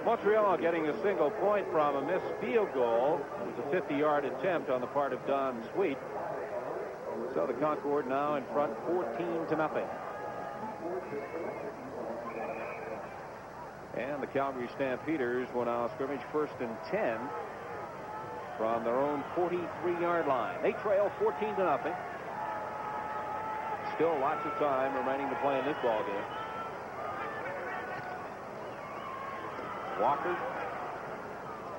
Montreal getting a single point from a missed field goal. It was a 50-yard attempt on the part of Don Sweet. So the Concorde now in front 14-0. And the Calgary Stampeders will now scrimmage 1st and 10 from their own 43-yard line. They trail 14-0. Still lots of time remaining to play in this ball game. Walker,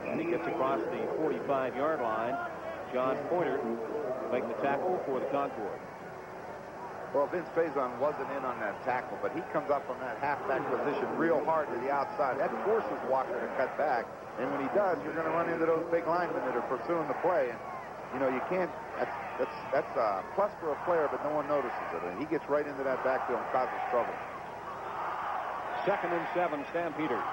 and he gets across the 45-yard line. John Pointer make the tackle for the Concorde. Well, Vince Faison wasn't in on that tackle, but he comes up from that halfback position real hard to the outside. That forces Walker to cut back, and when he does, you're going to run into those big linemen that are pursuing the play. And you know, you can't. That's a plus for a player, but no one notices it, and he gets right into that backfield and causes trouble. 2nd and 7, Stampeders.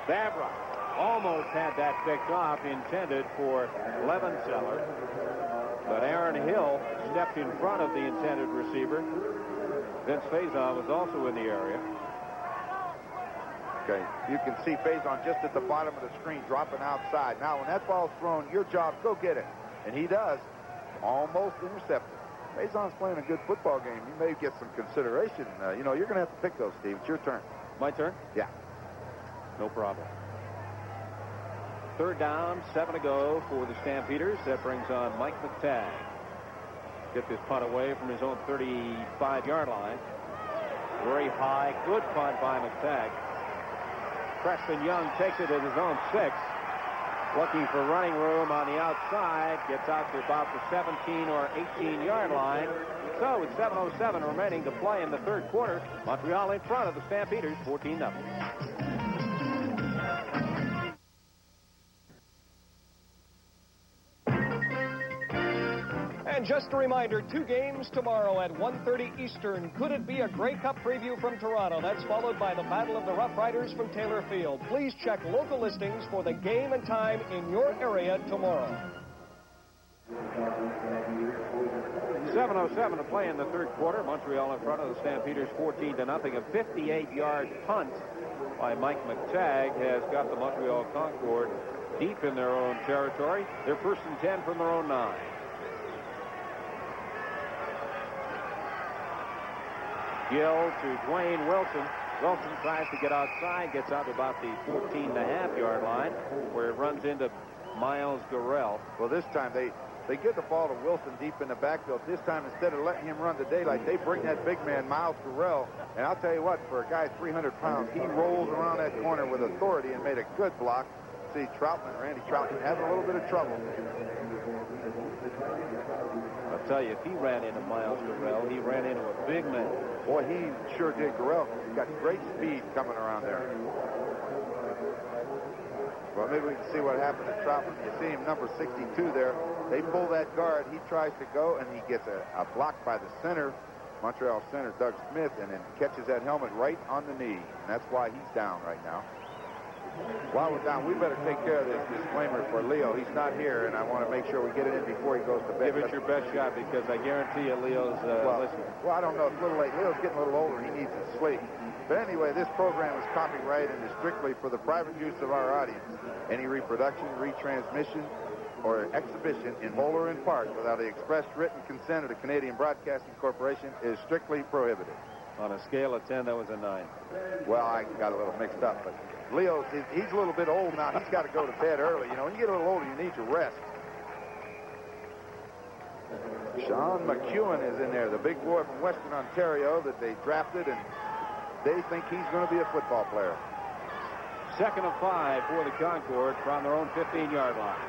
Babra almost had that picked off, intended for Levenseller, but Aaron Hill stepped in front of the intended receiver. Vince Faison was also in the area. Okay, you can see Faison just at the bottom of the screen dropping outside. Now, when that ball's thrown, your job, go get it. And he does. Almost intercepted. Faison's playing a good football game. You may get some consideration. You know, you're going to have to pick those, Steve. It's your turn. My turn? Yeah. No problem. 3rd down, 7 to go for the Stampeders. That brings on Mike McTagg. Get this punt away from his own 35-yard line. Very high, good punt by McTagg. Preston Young takes it at his own 6. Looking for running room on the outside. Gets out to about the 17 or 18-yard line. So with 7:07 remaining to play in the 3rd quarter, Montreal in front of the Stampeders, 14-0. And just a reminder, 2 games tomorrow at 1:30 Eastern. Could it be a Grey Cup preview from Toronto? That's followed by the Battle of the Rough Riders from Taylor Field. Please check local listings for the game and time in your area tomorrow. 7:07 to play in the 3rd quarter. Montreal in front of the Stampeders, 14-0. A 58-yard punt by Mike McTagg has got the Montreal Concorde deep in their own territory. They're 1st and 10 from their own 9. Gill to Dwayne Wilson. Wilson tries to get outside, gets out to about the 14.5-yard line, where it runs into Miles Garrell. Well, this time they get the ball to Wilson deep in the backfield. This time, instead of letting him run the daylight, they bring that big man, Miles Garrell. And I'll tell you what, for a guy 300 pounds, he rolls around that corner with authority and made a good block. See, Randy Troutman, having a little bit of trouble. I'll tell you, if he ran into Miles Garrell, he ran into a big man. Boy, he sure did. Garrell, he's got great speed coming around there. Well, maybe we can see what happened to Troutman. You see him, number 62 there. They pull that guard. He tries to go, and he gets a block by the center, Montreal center, Doug Smith, and then catches that helmet right on the knee. And that's why he's down right now. While we're down, we better take care of this disclaimer for Leo. He's not here, and I want to make sure we get it in before he goes to bed. Give it your best shot, because I guarantee you Leo's listening. Well, I don't know. It's a little late. Leo's getting a little older. He needs to sleep. But anyway, this program is copyrighted and is strictly for the private use of our audience. Any reproduction, retransmission, or exhibition in whole or in part without the express written consent of the Canadian Broadcasting Corporation is strictly prohibited. On a scale of 10, that was a 9. Well, I got a little mixed up, but Leo, he's a little bit old now. He's got to go to bed early. You know, when you get a little older, you need to rest. Sean McEwen is in there, the big boy from Western Ontario that they drafted, and they think he's going to be a football player. 2nd and 5 for the Concorde from their own 15-yard line.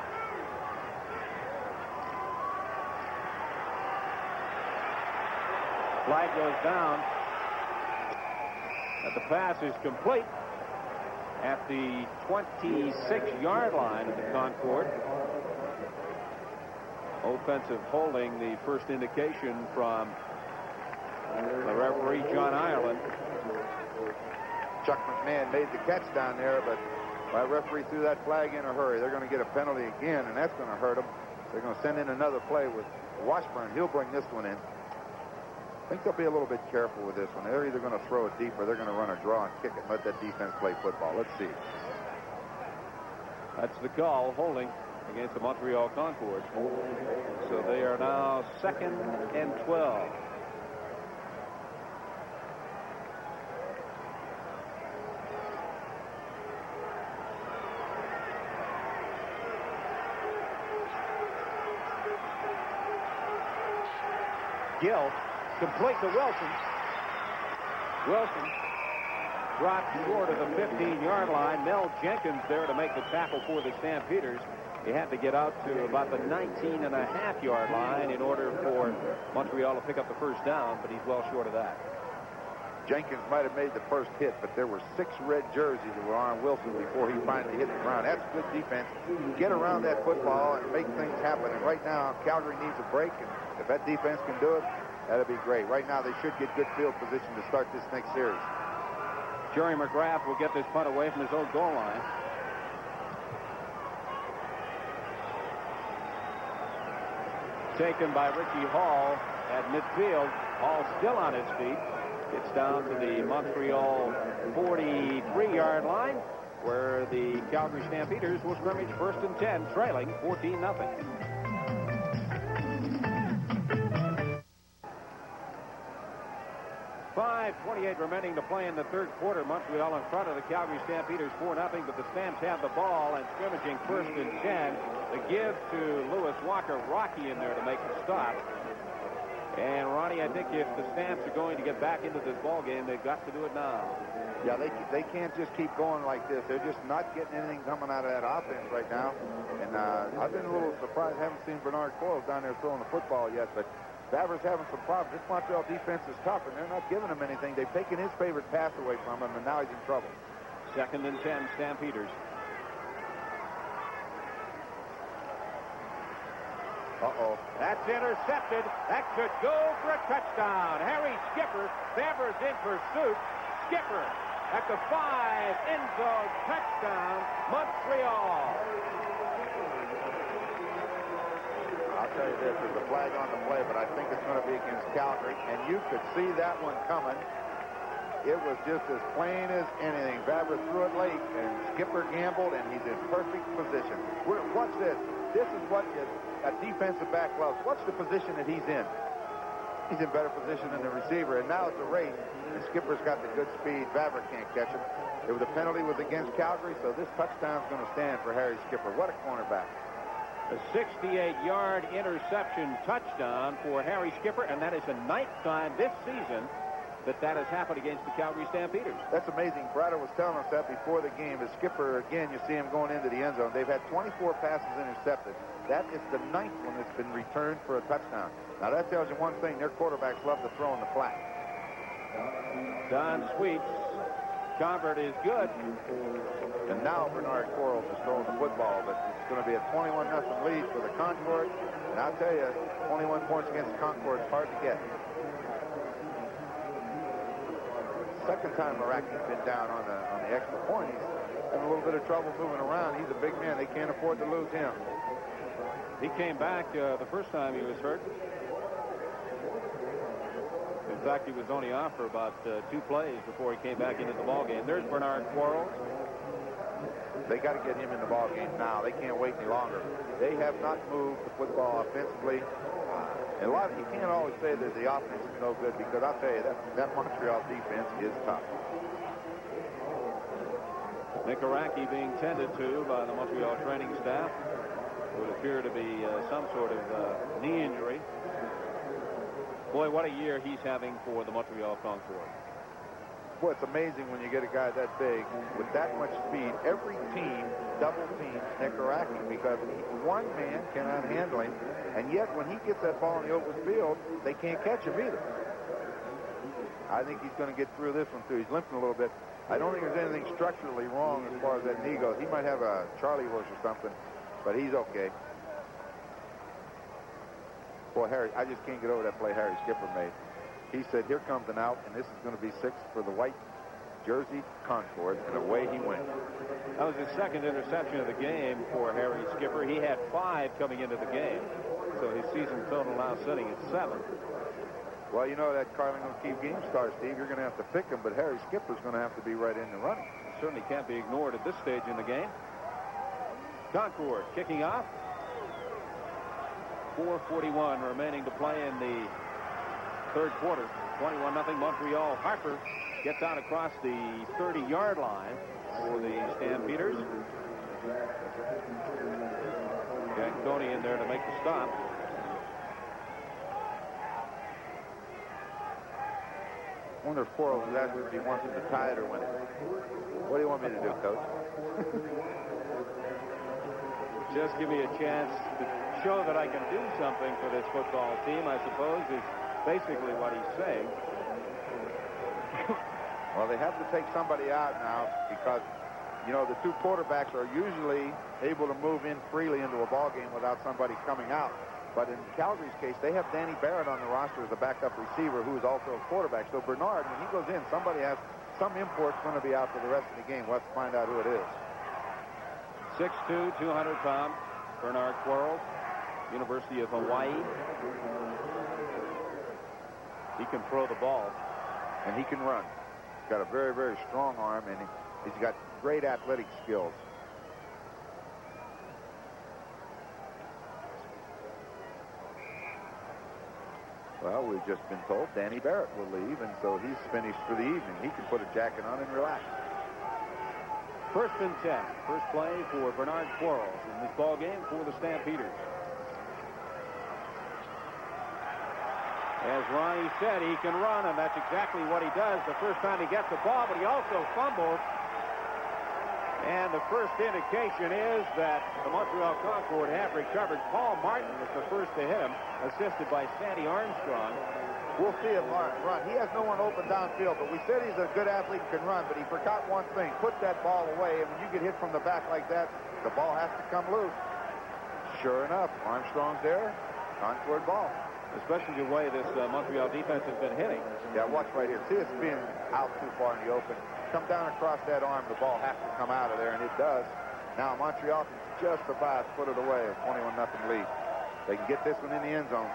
Flag goes down. And the pass is complete at the 26-yard line of the Concorde. Offensive holding, the first indication from the referee, John Ireland. Chuck McMahon made the catch down there, but my referee threw that flag in a hurry. They're going to get a penalty again, and that's going to hurt them. They're going to send in another play with Washburn. He'll bring this one in. I think they'll be a little bit careful with this one. They're either going to throw it deep or they're going to run a draw and kick it and let that defense play football. Let's see. That's the call, holding against the Montreal Concordes. So they are now 2nd and 12. Gill, complete to Wilson. Wilson dropped short of the 15-yard line. Mel Jenkins there to make the tackle for the Stampeders. He had to get out to about the 19.5-yard line in order for Montreal to pick up the first down, but he's well short of that. Jenkins might have made the first hit, but there were 6 red jerseys that were on Wilson before he finally hit the ground. That's good defense. Get around that football and make things happen. And right now, Calgary needs a break, and if that defense can do it, that'll be great. Right now, they should get good field position to start this next series. Jerry McGrath will get this punt away from his own goal line. Taken by Richie Hall at midfield. Hall still on his feet. It's down to the Montreal 43-yard line, where the Calgary Stampeders will scrimmage 1st and 10, trailing 14-0. 5:28 remaining to play in the third quarter. Montreal in front of the Calgary Stampeders 4-0, but the Stamps have the ball and scrimmaging 1st and 10. The give to Lewis Walker, Rocky in there to make the stop. And Ronnie, I think if the Stamps are going to get back into this ball game, they've got to do it now. Yeah, they can't just keep going like this. They're just not getting anything coming out of that offense right now. And I've been a little surprised. I haven't seen Bernard Quarles down there throwing the football yet, but Favre's having some problems. This Montreal defense is tough, and they're not giving him anything. They've taken his favorite pass away from him, and now he's in trouble. 2nd and 10, Stampeders. Uh-oh. That's intercepted. That could go for a touchdown. Harry Skipper. Favre's in pursuit. Skipper at the 5, end zone, touchdown, Montreal. I'll tell you this, there's a flag on the play, but I think it's going to be against Calgary, and you could see that one coming. It was just as plain as anything. Favre threw it late, and Skipper gambled, and he's in perfect position. Watch this. This is what a defensive back loves. Watch the position that he's in. He's in better position than the receiver, and now it's a race. And Skipper's got the good speed. Favre can't catch him. The penalty was against Calgary, so this touchdown's going to stand for Harry Skipper. What a cornerback. A 68-yard interception touchdown for Harry Skipper, and that is the 9th time this season that has happened against the Calgary Stampeders. That's amazing. Brado was telling us that before the game. The Skipper, again, you see him going into the end zone. They've had 24 passes intercepted. That is the 9th one that's been returned for a touchdown. Now, that tells you one thing. Their quarterbacks love to throw in the flat. Don Sweets. Convert is good. And now Bernard Quarles is throwing the football, but it's going to be a 21-0 lead for the Concordes. And I'll tell you, 21 points against the Concordes, hard to get. Second time Maraki's been down on the extra point. He's having a little bit of trouble moving around. He's a big man. They can't afford to lose him. He came back the first time he was hurt. In fact, he was only off for about 2 plays before he came back into the ballgame. There's Bernard Quarles. They got to get him in the ballgame now. They can't wait any longer. They have not moved the football offensively. And you can't always say that the offense is no good, because I'll tell you, that Montreal defense is tough. Nikaraki being tended to by the Montreal training staff. Would appear to be some sort of knee injury. Boy, what a year he's having for the Montreal Concordes. Boy, it's amazing when you get a guy that big with that much speed. Every team double teams Nikaraki because one man cannot handle him, and yet when he gets that ball in the open field, they can't catch him either. I think he's going to get through this one too. He's limping a little bit. I don't think there's anything structurally wrong as far as that knee goes. He might have a Charlie horse or something, but he's okay. Boy, Harry, I just can't get over that play Harry Skipper made. He said, here comes an out, and this is going to be 6 for the white jersey Concordes, and away he went. That was his second interception of the game for Harry Skipper. He had 5 coming into the game, so his season total now sitting at 7. Well, you know that Carling O'Keefe game star, Steve. You're going to have to pick him, but Harry Skipper's going to have to be right in the running. Certainly can't be ignored at this stage in the game. Concord kicking off. 4:41 remaining to play in the third quarter. 21-0 Montreal. Harper gets out across the 30-yard line for the Stampeders. Janconi in there to make the stop. I wonder if Quarles is asking if he wants him to tie it or win it. What do you want me to do, Coach? Just give me a chance to show that I can do something for this football team, I suppose, is basically what he's saying. Well, they have to take somebody out now because, you know, the two quarterbacks are usually able to move in freely into a ball game without somebody coming out. But in Calgary's case, they have Danny Barrett on the roster as a backup receiver who is also a quarterback. So Bernard, when he goes in, somebody has some import's going to be out for the rest of the game. We'll have to find out who it is. 6'2", 200 pounds, Bernard Quarles, University of Hawaii. He can throw the ball. And he can run. He's got a very, very strong arm, and he's got great athletic skills. Well, we've just been told Danny Barrett will leave, and so he's finished for the evening. He can put a jacket on and relax. 1st and 10. First play for Bernard Quarles in this ball game for the Stampeders. As Ronnie said, he can run, and that's exactly what he does the first time he gets the ball, but he also fumbles. And the first indication is that the Montreal Concord have recovered. Paul Martin was the first to hit him, assisted by Sandy Armstrong. We'll see him run. He has no one open downfield, but we said he's a good athlete and can run, but he forgot one thing. Put that ball away, and when you get hit from the back like that, the ball has to come loose. Sure enough, Armstrong's there. Concord ball. Especially the way this Montreal defense has been hitting. Yeah, watch right here. See, it's being out too far in the open. Come down across that arm, the ball has to come out of there, and it does. Now Montreal can just about put it away, a 21-0 lead. They can get this one in the end zone.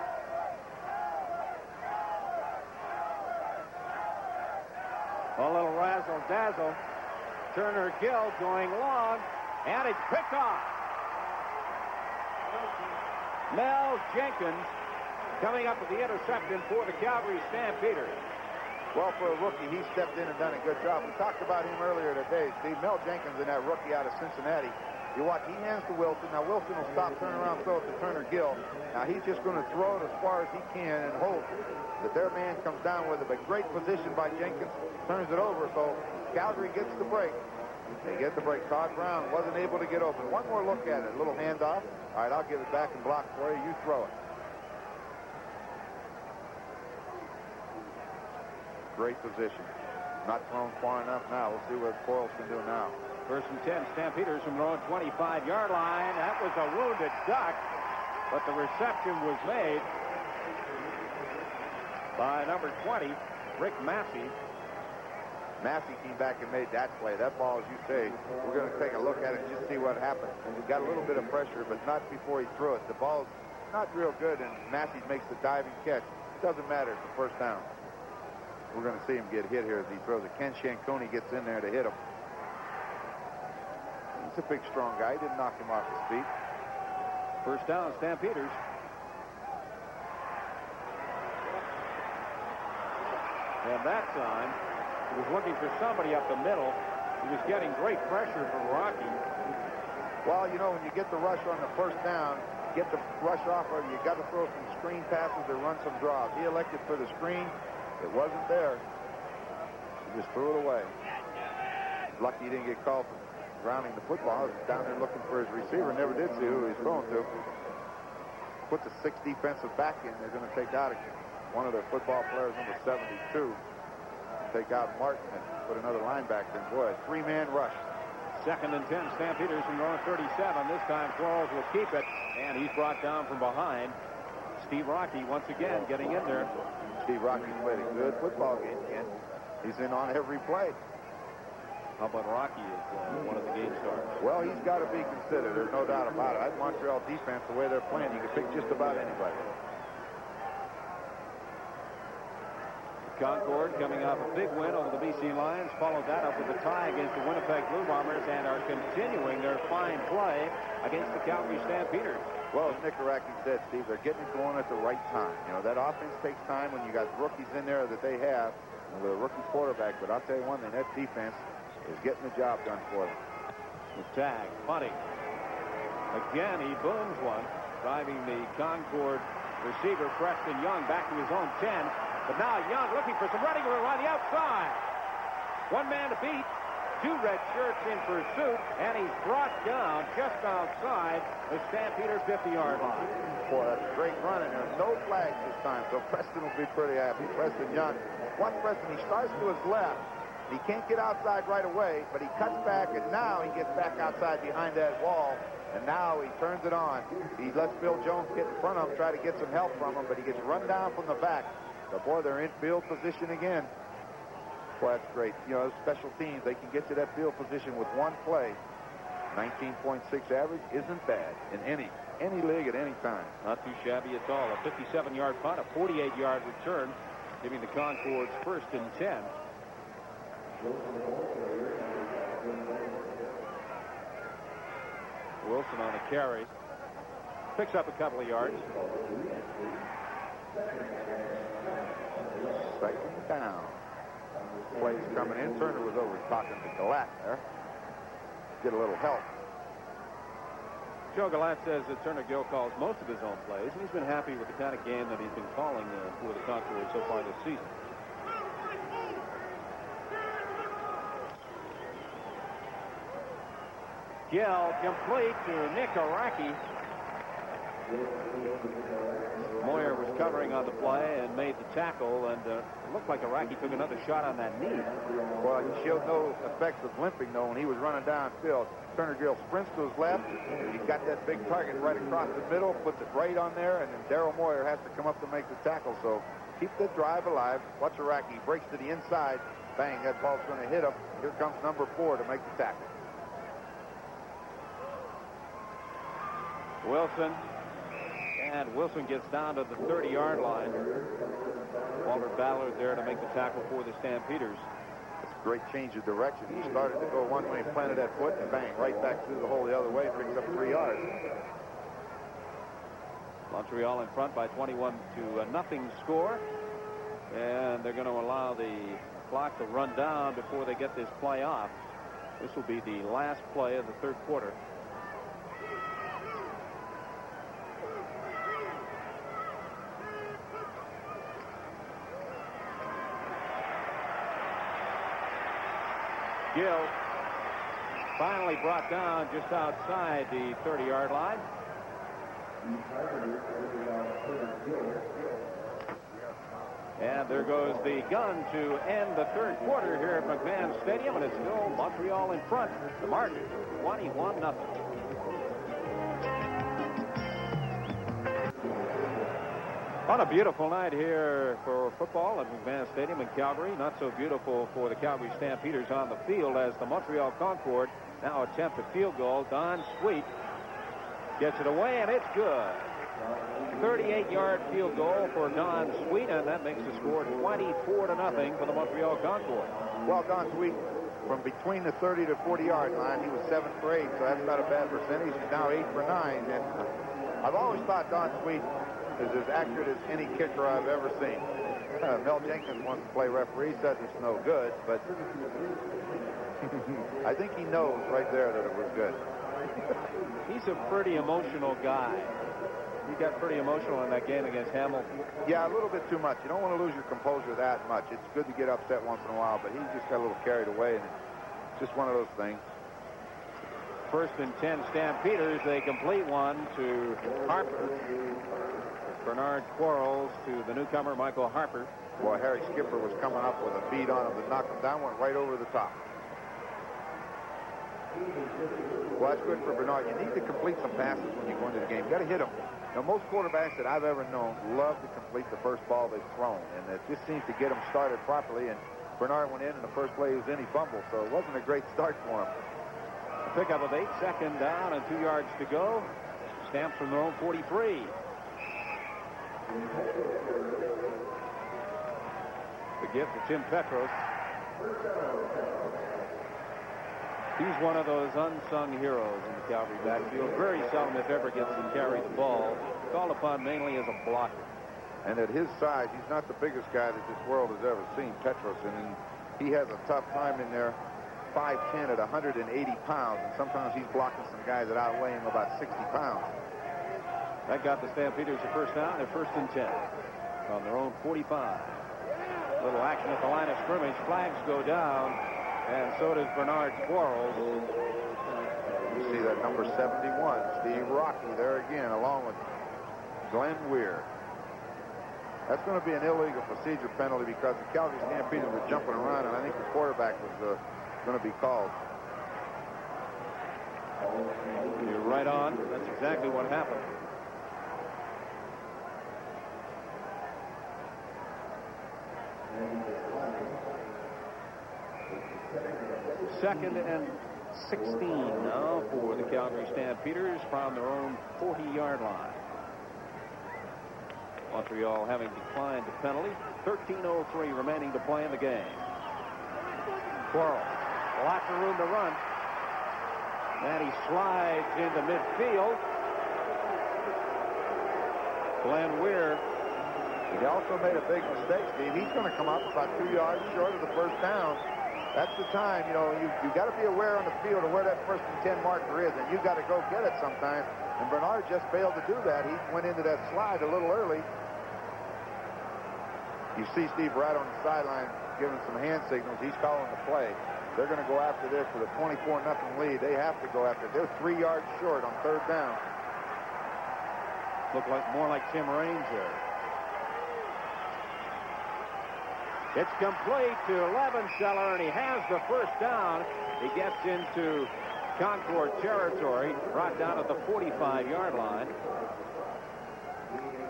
A little razzle-dazzle. Turner Gill going long, and it's picked off. Mel Jenkins coming up with the interception for the Calgary Stampeders. Well, for a rookie, he stepped in and done a good job. We talked about him earlier today, Steve. Mel Jenkins and that rookie out of Cincinnati. You watch, he hands to Wilson. Now, Wilson will stop, turn around, throw it to Turner Gill. Now, he's just going to throw it as far as he can and hope that their man comes down with it. But great position by Jenkins, turns it over. So Calgary gets the break. They get the break. Todd Brown wasn't able to get open. One more look at it. A little handoff. All right, I'll give it back and block for you. You throw it. Great position. Not thrown far enough now. We'll see what Quarles can do now. 1st and 10. Stampeders from their own 25-yard line. That was a wounded duck, but the reception was made by number 20, Rick Massey. Massey came back and made that play. That ball, as you say, we're going to take a look at it and just see what happened. He got a little bit of pressure, but not before he threw it. The ball's not real good, and Massey makes the diving catch. Doesn't matter. It's a first down. We're going to see him get hit here as he throws it. Ken Shanconi gets in there to hit him. He's a big, strong guy. He didn't knock him off his feet. First down, Stampeders. And that time, he was looking for somebody up the middle. He was getting great pressure from Rocky. Well, you know, when you get the rush on the first down, get the rush off of you got to throw some screen passes or run some draws. He elected for the screen. It wasn't there. He just threw it away. Lucky he didn't get called for grounding the football. He was down there looking for his receiver. Never did see who he was throwing to. Put the 6 defensive back in. They're going to take out one of their football players, number 72. Take out Martin and put another linebacker in. Boy, a 3-man rush. 2nd and 10. Stampeders from their own 37. This time Quarles will keep it, and he's brought down from behind. Steve Rocky once again getting in there. Steve Rocky's played a good football game, Ken. He's in on every play. How about Rocky is one of the game stars? Well, he's got to be considered. There's no doubt about it. That Montreal defense, the way they're playing, you can pick just about anybody. Concord coming off a big win over the BC Lions, followed that up with a tie against the Winnipeg Blue Bombers, and are continuing their fine play against the Calgary Stampeders. Well, as Nick Araki said, Steve, they're getting it going at the right time. You know, that offense takes time when you got rookies in there that they have, and with a rookie quarterback. But I'll tell you one thing, that defense is getting the job done for them. The tag, punting. Again, he booms one, driving the Concord receiver, Preston Young, back to his own 10. But now Young looking for some running room on the outside. One man to beat. Two red shirts in pursuit, and he's brought down just outside the Stampeders' 50-yard line. Boy, that's a great run, and there's no flags this time, so Preston will be pretty happy. Preston Young. Watch Preston. He starts to his left. He can't get outside right away, but he cuts back, and now he gets back outside behind that wall, and now he turns it on. He lets Bill Jones get in front of him, try to get some help from him, but he gets run down from the back. But, boy, they're in field position again. Boy, that's great. You know, special teams, they can get to that field position with one play. 19.6 average isn't bad in any league at any time. Not too shabby at all. A 57-yard punt, a 48-yard return, giving the Concordes 1st and 10. Wilson on a carry. Picks up a couple of yards. Second down. Plays coming in. Turner was over talking to Galat there. Get a little help. Joe Galat says that Turner Gill calls most of his own plays, and he's been happy with the kind of game that he's been calling for the Concords so far this season. Gill complete to Nick Araki. Moyer was covering on the play and made the tackle, and it looked like Araki took another shot on that knee. Well, he showed no effects of limping, though, when he was running downfield. Turner Gill sprints to his left. He's got that big target right across the middle, puts it right on there, and then Darryl Moyer has to come up to make the tackle. So keep the drive alive. Watch Araki. He breaks to the inside. Bang, that ball's going to hit him. Here comes number 4 to make the tackle. Wilson. And Wilson gets down to the 30-yard line. Walter Ballard there to make the tackle for the Stampeders. It's a great change of direction. He started to go one way, planted that foot, and bang, right back through the hole the other way, picks up 3 yards. Montreal in front by 21 to nothing score. And they're going to allow the clock to run down before they get this play off. This will be the last play of the third quarter. Gill finally brought down just outside the 30-yard line. And there goes the gun to end the third quarter here at McMahon Stadium, and it's still Montreal in front. The mark, 21-0. On a beautiful night here for football at McMahon Stadium in Calgary. Not so beautiful for the Calgary Stampeders on the field as the Montreal Concord now attempt a field goal. Don Sweet gets it away, and it's good. 38-yard field goal for Don Sweet, and that makes the score 24-0 for the Montreal Concord. Well, Don Sweet, from between the 30 to 40-yard line, he was 7 for 8, so that's not a bad percentage. He's now 8 for 9, and I've always thought Don Sweet is as accurate as any kicker I've ever seen. Mel Jenkins wants to play referee, says it's no good, but I think he knows right there that it was good. He's a pretty emotional guy. He got pretty emotional in that game against Hamilton. Yeah, a little bit too much. You don't want to lose your composure that much. It's good to get upset once in a while, but he just got a little carried away, and it's just one of those things. 1st and 10 Stampeders. They complete one to Harper. Bernard Quarles to the newcomer, Michael Harper. Boy, Harry Skipper was coming up with a beat on him to knock him down, went right over the top. Well, that's good for Bernard. You need to complete some passes when you go into the game. You got to hit them. Now, most quarterbacks that I've ever known love to complete the first ball they've thrown, and it just seems to get them started properly. And Bernard went in, and the first play was in, he fumbled, so it wasn't a great start for him. A pickup of 8, 2nd down, and 2 yards to go. Stamps from their own 43. The gift to Tim Petros. He's one of those unsung heroes in the Calgary backfield. Very seldom, if ever, gets to carry the ball. Called upon mainly as a blocker. And at his size, he's not the biggest guy that this world has ever seen, Petros, and he has a tough time in there. 5'10" at 180 pounds, and sometimes he's blocking some guys that outweigh him about 60 pounds. That got the Stampeders a first down. They're 1st and 10 on their own 45. Little action at the line of scrimmage. Flags go down, and so does Bernard Quarles. You see that number 71, Steve Rocky, there again, along with Glenn Weir. That's going to be an illegal procedure penalty because the Calgary Stampeders were jumping around, and I think the quarterback was going to be called. You're right on. That's exactly what happened. Second and 16 now for the Calgary Stampeders from their own 40-yard line. Montreal having declined the penalty. 13:03 remaining to play in the game. Quarles, lots of room to run. And he slides into midfield. Glenn Weir. He also made a big mistake, Steve. He's going to come up about 2 yards short of the first down. That's the time, you know, you got to be aware on the field of where that 1st and 10 marker is, and you got to go get it sometimes. And Bernard just failed to do that. He went into that slide a little early. You see Steve right on the sideline giving some hand signals. He's calling the play. They're going to go after this for the 24-0 lead. They have to go after it. They're 3 yards short on 3rd down. Look like more like Tim Raines there. It's complete to Levenseller, and he has the first down. He gets into Concord territory, brought down at the 45-yard line.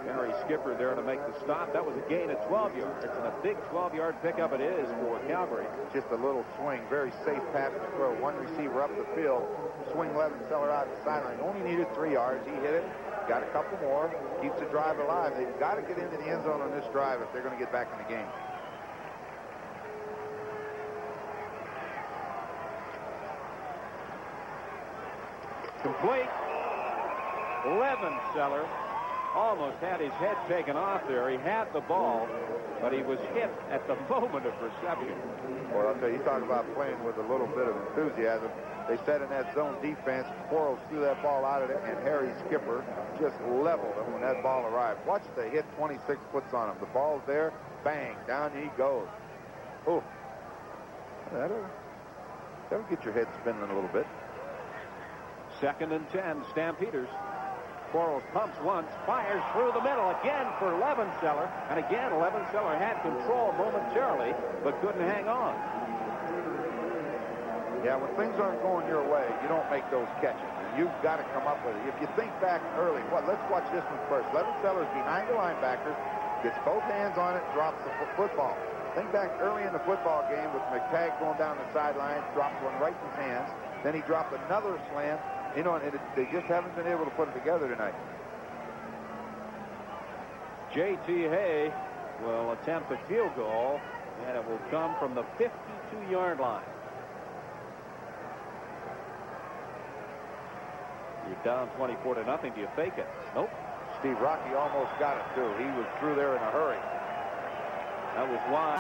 Gary Skipper there to make the stop. That was a gain of 12 yards, and a big 12-yard pickup it is for Calgary. Just a little swing, very safe pass to throw. One receiver up the field, swing Levenseller out the sideline. Only needed 3 yards. He hit it, got a couple more, keeps the drive alive. They've got to get into the end zone on this drive if they're going to get back in the game. Complete. Levenseller almost had his head taken off there. He had the ball, but he was hit at the moment of reception. Well, I'll tell you, talk about playing with a little bit of enthusiasm. They set in that zone defense. Quarles threw that ball out of it, and Harry Skipper just leveled him when that ball arrived. Watch the hit 26 puts on him. The ball's there. Bang. Down he goes. Oh. That'll get your head spinning a little bit. 2nd and 10, Stampeders. Quarles pumps once, fires through the middle again for Levenseller. And again, Levenseller had control momentarily, but couldn't hang on. Yeah, when things aren't going your way, you don't make those catches. And you've got to come up with it. If you think back early, let's watch this one first. Levenseller's behind the linebacker, gets both hands on it, drops the football. Think back early in the football game with McTagg going down the sideline, dropped one right in his hands. Then he dropped another slam. You know, and they just haven't been able to put it together tonight. J.T. Hay will attempt a field goal, and it will come from the 52-yard line. You're down 24-0. Do you fake it? Nope. Steve Rocky almost got it, too. He was through there in a hurry. That was wide.